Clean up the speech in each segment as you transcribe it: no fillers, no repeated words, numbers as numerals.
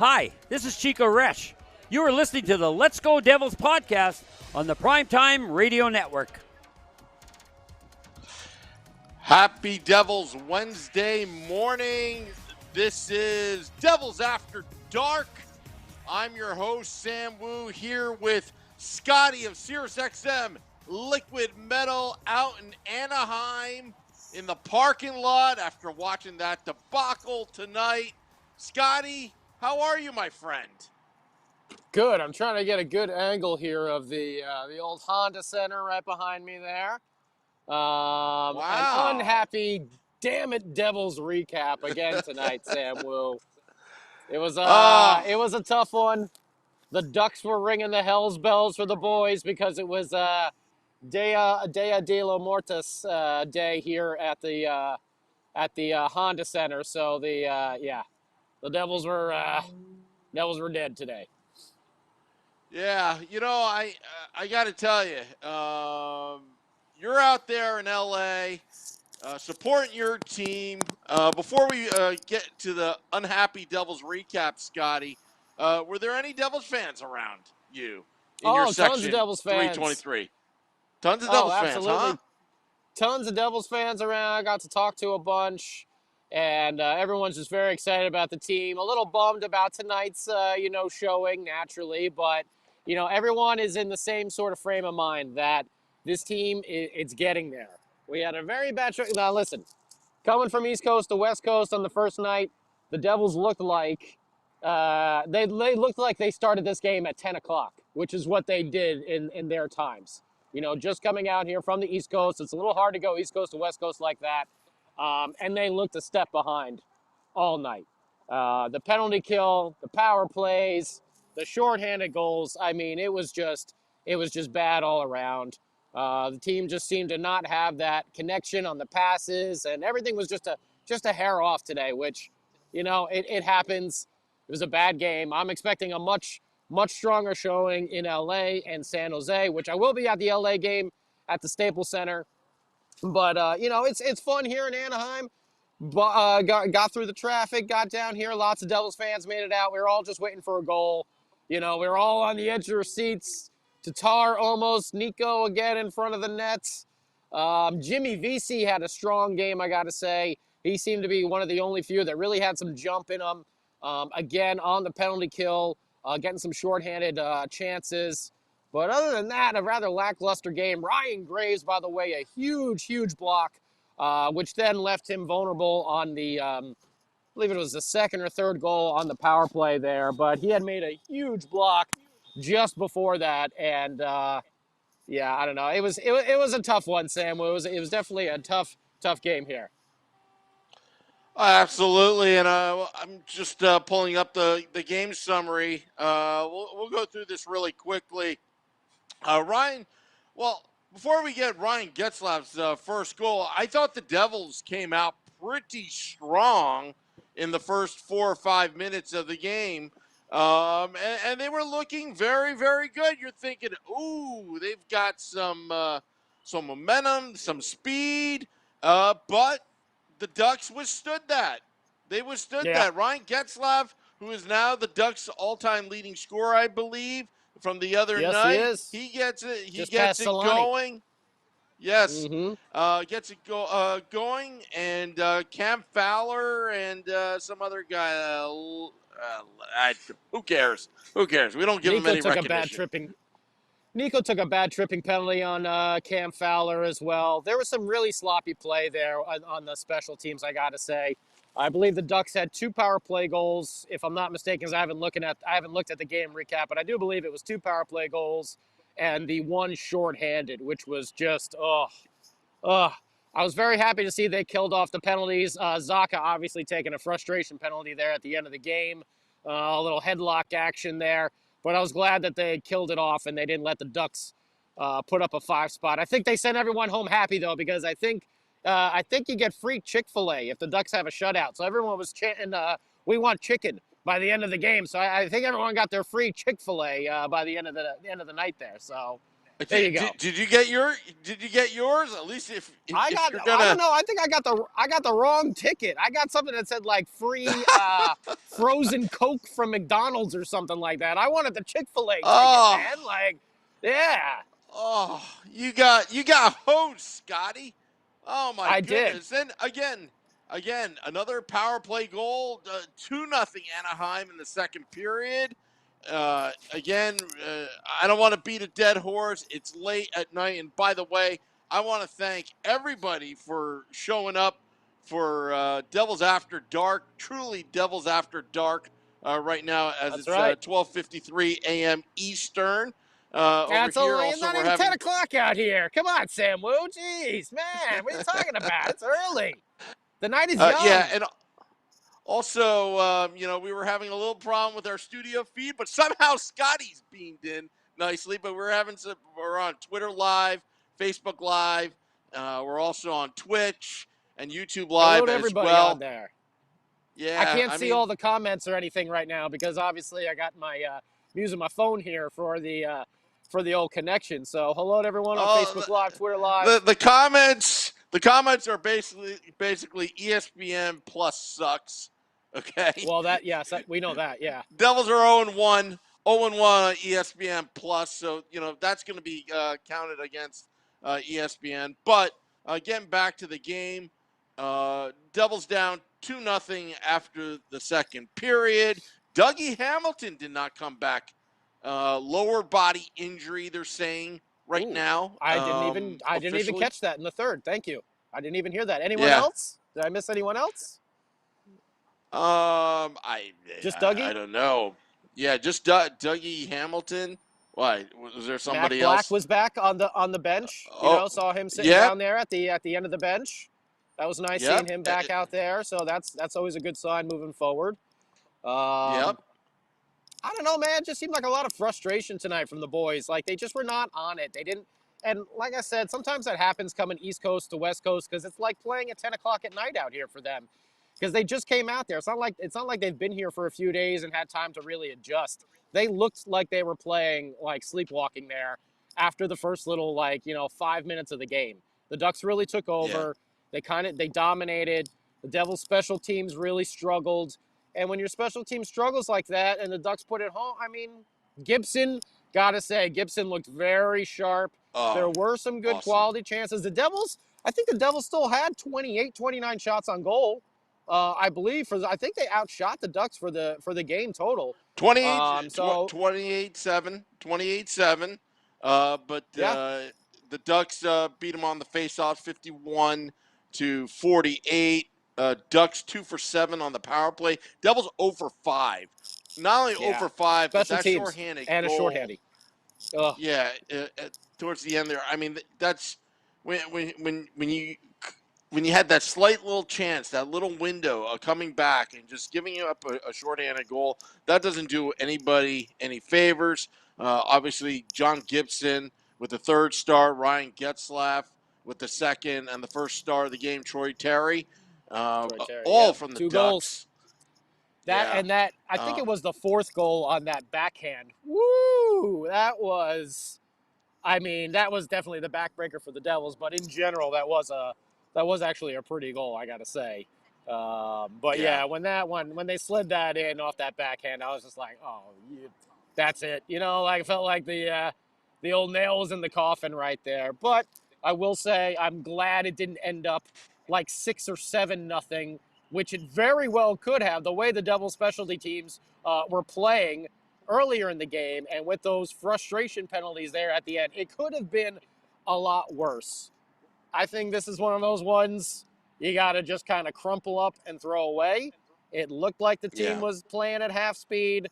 Hi, this is Chico Resch. You are listening to the Let's Go Devils podcast on the Primetime Radio Network. Happy Devils Wednesday morning. This is Devils After Dark. I'm your host, Sam Wu, here with Scotty of SiriusXM Liquid Metal out in Anaheim in the parking lot after watching that debacle tonight. Scotty, how are you, my friend? Good. I'm trying to get a good angle here of the old Honda Center right behind me there. Wow. An unhappy, damn it, Devils recap again tonight, Sam Wu. It was a tough one. The Ducks were ringing the hell's bells for the boys because it was Dia de los Muertos day here at the Honda Center. So the Devils were dead today. Yeah, I got to tell you, you're out there in LA supporting your team. Before we get to the unhappy Devils recap, Scotty, were there any Devils fans around you in your section? Tons of Devils fans. 323. Tons of Devils fans, huh? Tons of Devils fans around. I got to talk to a bunch, and everyone's just very excited about the team. A little bummed about tonight's, showing naturally, but everyone is in the same sort of frame of mind that this team it's getting there. We had a very bad. Now listen, coming from East Coast to West Coast on the first night, the Devils looked like they looked like they started this game at 10 o'clock, which is what they did in their times. Just coming out here from the East Coast, it's a little hard to go East Coast to West Coast like that. And they looked a step behind all night. The penalty kill, the power plays, the shorthanded goals. I mean, it was just bad all around. The team just seemed to not have that connection on the passes, and everything was just a hair off today, which, it happens. It was a bad game. I'm expecting a much stronger showing in LA and San Jose, which I will be at the LA game at the Staples Center. But, it's fun here in Anaheim. Got through the traffic, got down here. Lots of Devils fans made it out. We were all just waiting for a goal. We were all on the edge of our seats. Tatar almost. Nico again in front of the nets. Jimmy Vesey had a strong game, I got to say. He seemed to be one of the only few that really had some jump in him. Again, on the penalty kill, getting some shorthanded chances. But other than that, a rather lackluster game. Ryan Graves, by the way, a huge block, which then left him vulnerable on the, I believe it was the second or third goal on the power play there. But he had made a huge block just before that, and I don't know. It was a tough one, Sam. It was definitely a tough game here. Absolutely, and I'm just pulling up the game summary. We'll go through this really quickly. Ryan, well, before we get Ryan Getzlaf's first goal, I thought the Devils came out pretty strong in the first 4 or 5 minutes of the game. And they were looking very, very good. You're thinking, ooh, they've got some momentum, some speed, but the Ducks withstood that. They withstood that. Ryan Getzlaf, who is now the Ducks' all-time leading scorer, I believe, from the other night. He gets it. He gets it going. Yes. Mm-hmm. Gets it going. And Cam Fowler and some other guy. Who cares? Who cares? We don't give him any recognition. Nico took a bad tripping penalty on Cam Fowler as well. There was some really sloppy play there on the special teams, I got to say. I believe the Ducks had 2 power play goals, if I'm not mistaken, because I haven't looked at the game recap, but I do believe it was 2 power play goals and the 1 shorthanded, which was just, I was very happy to see they killed off the penalties. Zacha obviously taking a frustration penalty there at the end of the game. A little headlock action there. But I was glad that they killed it off and they didn't let the Ducks put up a 5 spot. I think they sent everyone home happy, though, because I think you get free Chick-fil-A if the Ducks have a shutout. So everyone was chanting, "We want chicken" by the end of the game. So I think everyone got their free Chick-fil-A by the end of the night there. So There you go. Did you get your? Did you get yours? At least if I you're don't gonna. know. I think I got the wrong ticket. I got something that said like free frozen Coke from McDonald's or something like that. I wanted the Chick-fil-A ticket, Oh, man. Like, yeah, oh, you got hosed, Scotty. Oh my I did. goodness! Then again, another power play goal, 2-0 Anaheim in the second period. Again, I don't want to beat a dead horse. It's late at night, and by the way, I want to thank everybody for showing up for Devils After Dark. Truly, Devils After Dark right now, as That's it's right. 12:53 a.m. Eastern. Yeah, Over here, it's also not we're even 10 having. o'clock out here. Come on, Sam Wu. Jeez, man, what are you talking about? It's early. The night is Yeah, young. and also, we were having a little problem with our studio feed, but somehow Scotty's beamed in nicely. But we're on Twitter Live, Facebook Live. We're also on Twitch and YouTube Hello Live to as everybody on well. there. I Yeah, can't I see mean, all the comments or anything right now because obviously I got my using my phone here for the old connection. So hello to everyone on oh, Facebook Live, Twitter Live. the comments are basically ESPN Plus sucks. Okay. Well, we know that. Yeah, Devils are 0-1, 0-1 on ESPN Plus, so that's going to be counted against ESPN. But getting back to the game, Devils down 2-0 after the second period. Dougie Hamilton did not come back. Lower body injury, they're saying right ooh, now. I didn't even Officially, catch that in the third. Thank you. I didn't even hear that. Anyone yeah. else? Did I miss anyone else? I Just I Dougie? don't know. Yeah, just Dougie Hamilton. Why was there Mac somebody Black else? was back on the bench. Oh, Saw him sitting yep, down there at the end of the bench. That was nice seeing yep, him back out there. So that's always a good sign moving forward. Um, yep. I don't know, man. It just seemed like a lot of frustration tonight from the boys. Like they just were not on it. They didn't. And like I said, sometimes that happens coming East Coast to West Coast because it's like playing at 10 o'clock at night out here for them. Because they just came out there. It's not like they've been here for a few days and had time to really adjust. They looked like they were playing like sleepwalking there after the first little 5 minutes of the game. The Ducks really took Yeah. over. They dominated. The Devils special teams really struggled. And when your special team struggles like that and the Ducks put it home, I mean, Gibson, gotta say, Gibson looked very sharp. There Oh, were some good awesome. quality chances. I think the Devils still had 28, 29 shots on goal. I believe I think they outshot the Ducks for the game total. 28, So 28-7, 28-7. But yeah, the Ducks beat them on the faceoff, 51-48. Ducks 2 for 7 on the power play. Devils 0 for 5. Not only 0 yeah. for 5, but Special that teams shorthanded and a goal. shorthanded. Ugh. Yeah, towards the end there. I mean, that's when you had that slight little chance, that little window of coming back and just giving you up a shorthanded goal. That doesn't do anybody any favors. Obviously, John Gibson with the third star, Ryan Getzlaff with the second, and the first star of the game, Troy Terry. Troy Terry, All yep. from the 2 goals. Ducks. Yeah. I think it was the fourth goal on that backhand. Woo! That was definitely the backbreaker for the Devils, but in general that was actually a pretty goal, I got to say. But Yeah. yeah, when they slid that in off that backhand, I was just like, "Oh, that's it." I felt like the old nail was in the coffin right there. But I will say I'm glad it didn't end up like 6 or 7-0, which it very well could have. The way the Devils specialty teams were playing earlier in the game, and with those frustration penalties there at the end, it could have been a lot worse. I think this is one of those ones you got to just kind of crumple up and throw away. It looked like the team Yeah. was playing at half speed.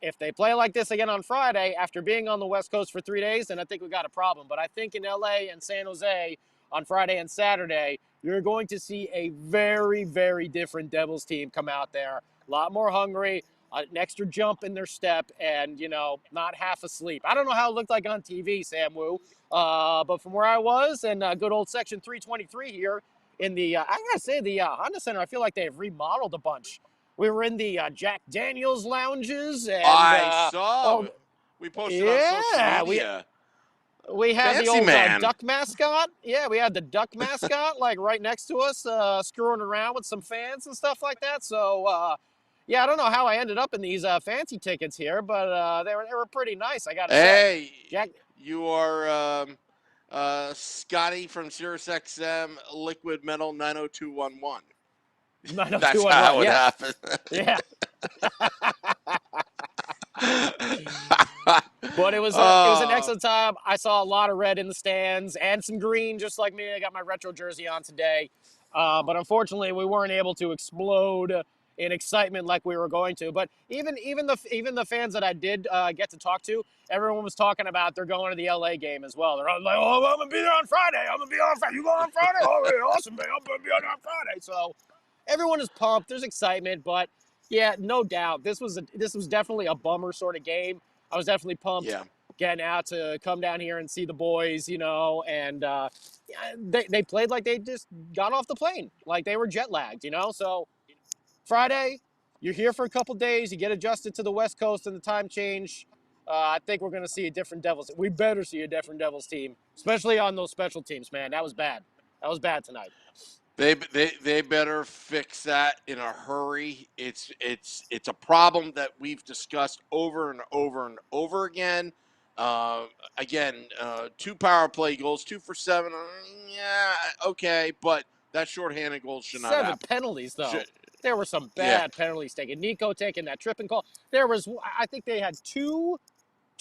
If they play like this again on Friday, after being on the West Coast for 3 days, then I think we got a problem. But I think in LA and San Jose on Friday and Saturday, you're going to see a very, very different Devils team come out there. A lot more hungry, an extra jump in their step, and, not half asleep. I don't know how it looked like on TV, Sam Wu, but from where I was, and good old Section 323 here in the, I gotta say, the Honda Center, I feel like they've remodeled a bunch. We were in the Jack Daniels lounges, and I saw. oh, We posted on social yeah, media. We had the Fancy old man. duck mascot. Yeah, we had the duck mascot like right next to us, screwing around with some fans and stuff like that. So, yeah, I don't know how I ended up in these fancy tickets here, but they were pretty nice, I gotta say. Hey, Jack, you are Scotty from SiriusXM Liquid Metal 90211. That's 90211. how it Yes. happened. Yeah. But it was an Oh, excellent time. I saw a lot of red in the stands and some green, just like me. I got my retro jersey on today, but unfortunately, we weren't able to explode in excitement like we were going to. But even the fans that I did get to talk to, everyone was talking about they're going to the LA game as well. They're all like, "Oh, I'm gonna be there on Friday. I'm gonna be on Friday. You go on Friday? Oh, yeah, awesome, man! I'm gonna be on Friday." So everyone is pumped. There's excitement, but yeah, no doubt this was definitely a bummer sort of game. I was definitely pumped yeah. getting out to come down here and see the boys, and yeah, they played like they just got off the plane, like they were jet lagged, So Friday, you're here for a couple days, you get adjusted to the West Coast and the time change. I think we're going to see a different Devils. We better see a different Devils team, especially on those special teams, man. That was bad. That was bad tonight. They better fix that in a hurry. It's a problem that we've discussed over and over and over again. Again, 2 power play goals, 2 for 7. Yeah, okay, but that shorthanded goal should not 7 happen. penalties, though. Should, There were some yeah, bad penalties taken. Nico taking that tripping call. I think they had too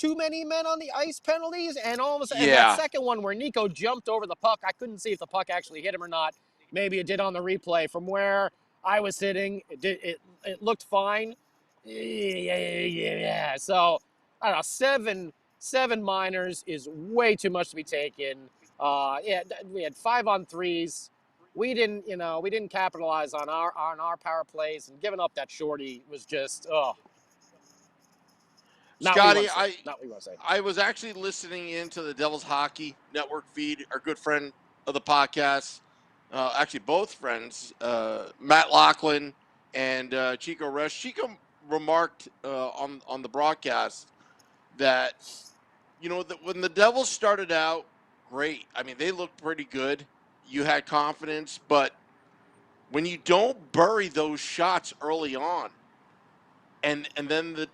many men on the ice penalties, and all of a sudden, and that yeah, second one where Nico jumped over the puck, I couldn't see if the puck actually hit him or not. Maybe it did on the replay. From where I was sitting, it looked fine. Yeah. So I don't know. Seven minors is way too much to be taken. Yeah, we had 5-on-3s. We didn't capitalize on our power plays, and giving up that shorty was just not what you want Scotty, to see. Not what you want to say. I was actually listening into the Devils Hockey Network feed. Our good friend of the podcast, actually both friends, Matt Lachlan and Chico Resch. Chico remarked on the broadcast that when the Devils started out, great. I mean, they looked pretty good. You had confidence, but when you don't bury those shots early on, and then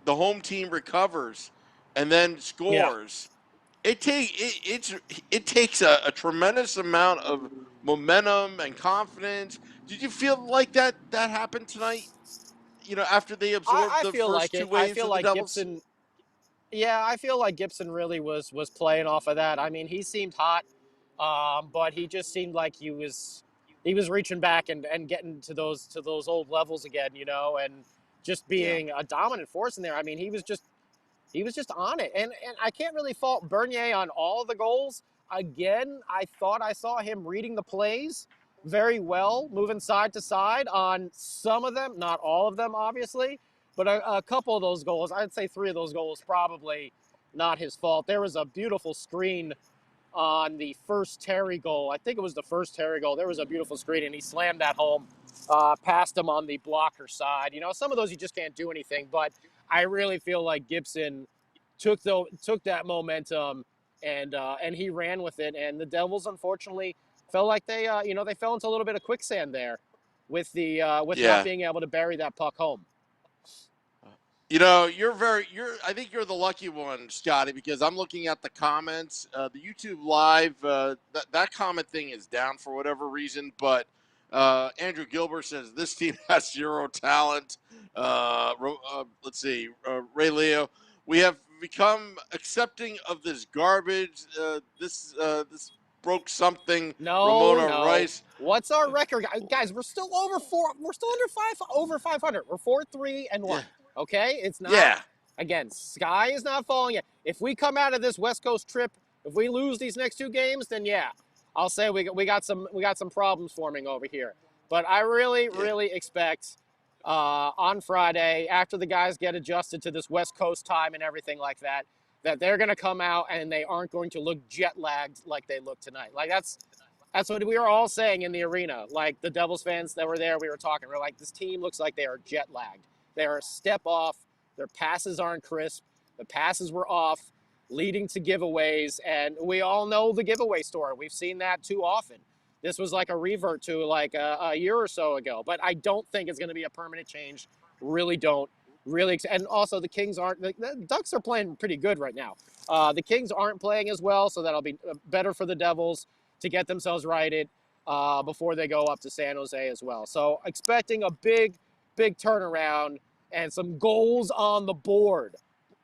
the home team recovers and then Yeah. scores, it takes a tremendous amount of momentum and confidence. Did you feel like that happened tonight? After they absorbed I the feel first like two it. I waves feel of the like Devils? Gibson. Yeah, I feel like Gibson really was playing off of that. I mean, he seemed hot, but he just seemed like he was reaching back and getting to those old levels again, and just Yeah, being a dominant force in there. I mean, he was just on it, and I can't really fault Bernier on all the goals. Again, I thought I saw him reading the plays very well, moving side to side on some of them, not all of them, obviously. But a couple of those goals, I'd say 3 of those goals, probably not his fault. There was a beautiful screen on the first Terry goal. I think it was the first Terry goal. There was a beautiful screen, and he slammed that home past him on the blocker side. Some of those you just can't do anything. But I really feel like Gibson took that momentum and he ran with it. And the Devils, unfortunately, felt like they fell into a little bit of quicksand there with not yeah. being able to bury that puck home. I think you're the lucky one, Scotty, because I'm looking at the comments. The YouTube live, that comment thing is down for whatever reason, but Andrew Gilbert says this team has 0 talent. Let's see, Ray Leo, we have become accepting of this garbage. This broke something. No, Ramona no. Rice. What's our record, guys? We're still over 4. We're still over 500. We're 4-3-1. Yeah, Okay, it's not. yeah, Again, sky is not falling yet. If we come out of this West Coast trip, if we lose these next 2 games, then yeah, I'll say we got some problems forming over here. But I really, yeah. really expect on Friday, after the guys get adjusted to this West Coast time and everything like that, that they're going to come out and they aren't going to look jet lagged like they look tonight. Like that's what we were all saying in the arena. Like the Devils fans that were there, we were talking. We're like, this team looks like they are jet lagged. They are a step off. Their passes aren't crisp. The passes were off. leading to giveaways. And we all know the giveaway story. We've seen that too often. This was like a revert to like a year or so ago, but I don't think it's going to be a permanent change. Really don't. Really, and also the Kings aren't. The Ducks are playing pretty good right now. The Kings aren't playing as well, so that'll be better for the Devils to get themselves righted before they go up to San Jose as well. So expecting a big turnaround and some goals on the board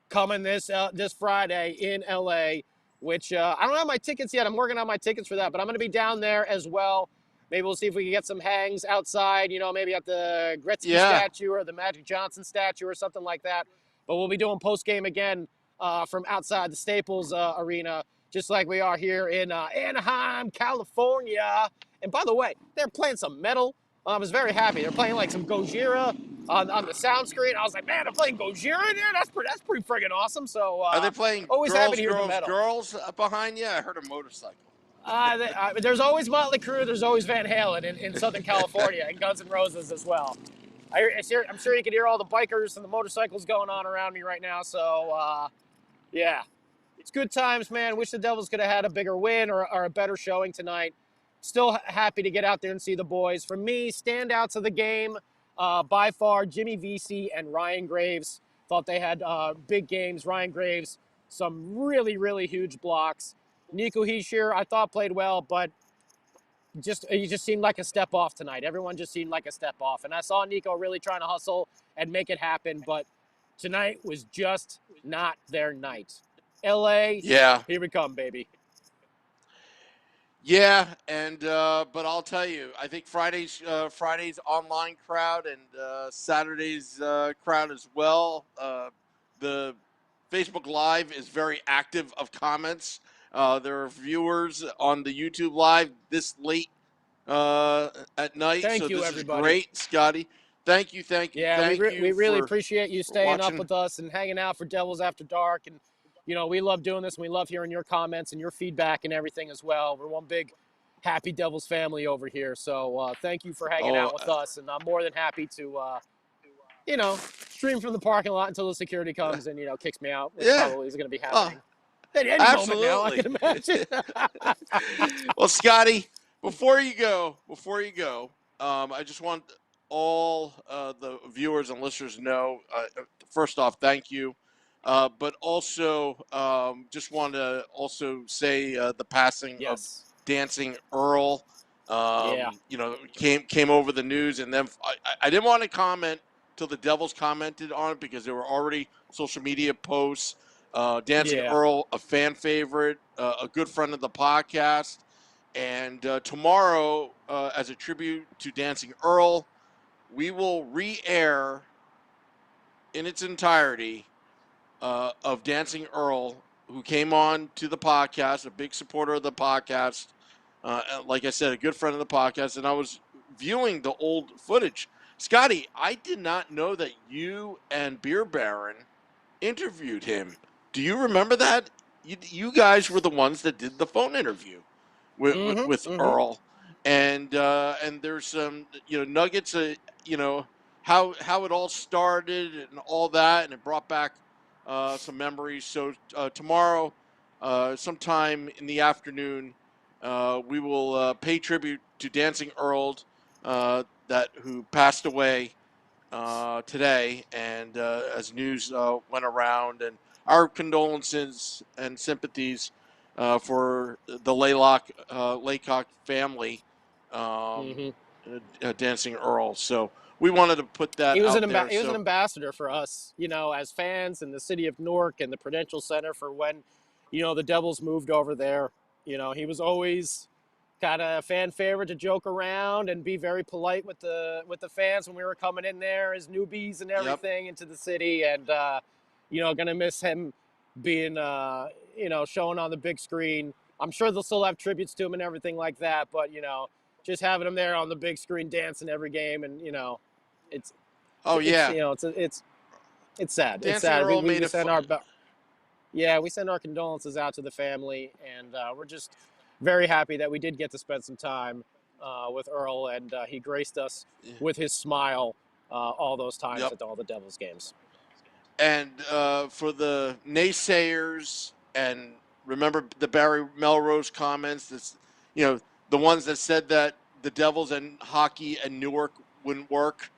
coming this Friday in LA, which I don't have my tickets yet. I'm working on my tickets for that, but I'm going to be down there as well. Maybe we'll see if we can get some hangs outside, maybe at the Gretzky statue or the Magic Johnson statue or something like that. But we'll be doing post-game again from outside the Staples Arena, just like we are here in Anaheim, California. And by the way, they're playing some metal. I was very happy. They're playing like some Gojira on the sound screen. I was like, man, they're playing Gojira in there? That's pretty friggin' awesome. So Are they playing always happy to hear the metal. girls behind you? I heard a motorcycle. There's always Motley Crue. There's always Van Halen in Southern California and Guns N' Roses as well. I'm sure you can hear all the bikers and the motorcycles going on around me right now. So, yeah, it's good times, man. Wish the Devils could have had a bigger win or a better showing tonight. Still happy to get out there and see the boys. For me, standouts of the game, by far, Jimmy Vesey and Ryan Graves. Thought they had big games. Ryan Graves, some really, really huge blocks. Nico Hischier, I thought played well, but he just seemed like a step off tonight. Everyone just seemed like a step off. And I saw Nico really trying to hustle and make it happen, but tonight was just not their night. LA, yeah, here we come, baby. Yeah, and but I'll tell you, I think Friday's online crowd and Saturday's crowd as well. The Facebook Live is very active of comments. There are viewers on the YouTube Live this late at night. Thank you, this everybody. Is great, Scotty. Thank you. Yeah, we really appreciate you staying up with us and hanging out for Devils After Dark. And, we love doing this, and we love hearing your comments and your feedback and everything as well. We're one big happy Devils family over here. So thank you for hanging out with us. And I'm more than happy to, stream from the parking lot until the security comes and, kicks me out, which probably is going to be happening. At any absolutely. moment now, I can imagine. Well, Scotty, before you go, I just want all the viewers and listeners to know, first off, thank you. But also, just want to also say the passing of Dancing Earl. Came over the news, and then I didn't want to comment till the Devils commented on it because there were already social media posts. Dancing Earl, a fan favorite, a good friend of the podcast. And tomorrow, as a tribute to Dancing Earl, we will re-air in its entirety of Dancing Earl, who came on to the podcast, a big supporter of the podcast. Like I said, a good friend of the podcast. And I was viewing the old footage. Scotty, I did not know that you and Beer Baron interviewed him. Do you remember that? You guys were the ones that did the phone interview with Earl, and there's some nuggets of how it all started and all that, and it brought back some memories. So tomorrow, sometime in the afternoon, we will pay tribute to Dancing Earl, who passed away today, and as news went around, and our condolences and sympathies for the Laycock family, Dancing Earl. So we wanted to put that he was out there. He was an ambassador for us, as fans in the city of Newark and the Prudential Center for when, the Devils moved over there. He was always kind of a fan favorite to joke around and be very polite with the fans when we were coming in there as newbies and everything into the city. And, gonna miss him being, showing on the big screen. I'm sure they'll still have tributes to him and everything like that. But, just having him there on the big screen dancing every game and, it's sad. Dancing it's sad. Earl We made it send fun. we send our condolences out to the family, and we're just very happy that we did get to spend some time with Earl, and he graced us with his smile all those times at all the Devils games. And for the naysayers and remember the Barry Melrose comments. That's, the ones that said that the Devils and hockey and Newark wouldn't work.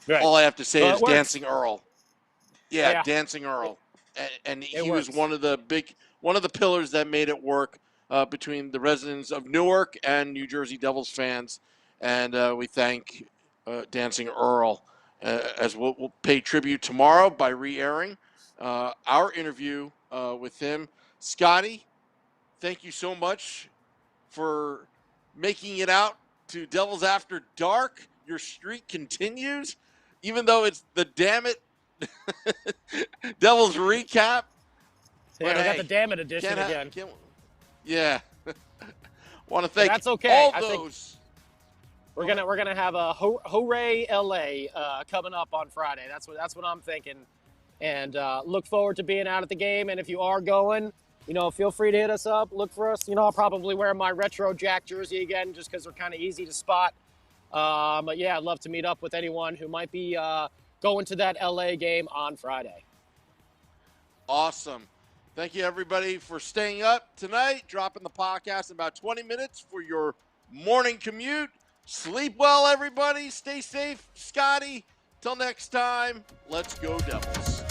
Right. All I have to say Well, is it works. Dancing Earl. Yeah, Yeah. Dancing Earl, and he works. was one of the pillars that made it work between the residents of Newark and New Jersey Devils fans, and we thank Dancing Earl as we'll pay tribute tomorrow by re-airing our interview with him. Scotty, thank you so much for making it out to Devils After Dark. Your streak continues, even though it's the damn it Devils recap. Yeah, But we got hey, the damn it edition again. Yeah. Want to thank That's okay. all I think those. we're gonna have a hooray LA coming up on Friday. That's what I'm thinking, and look forward to being out at the game. And if you are going, feel free to hit us up. Look for us. I'll probably wear my retro Jack jersey again, just because they're kind of easy to spot. But yeah, I'd love to meet up with anyone who might be going to that LA game on Friday. Awesome. Thank you, everybody, for staying up tonight, dropping the podcast in about 20 minutes for your morning commute. Sleep well, everybody. Stay safe. Scotty, till next time, let's go Devils.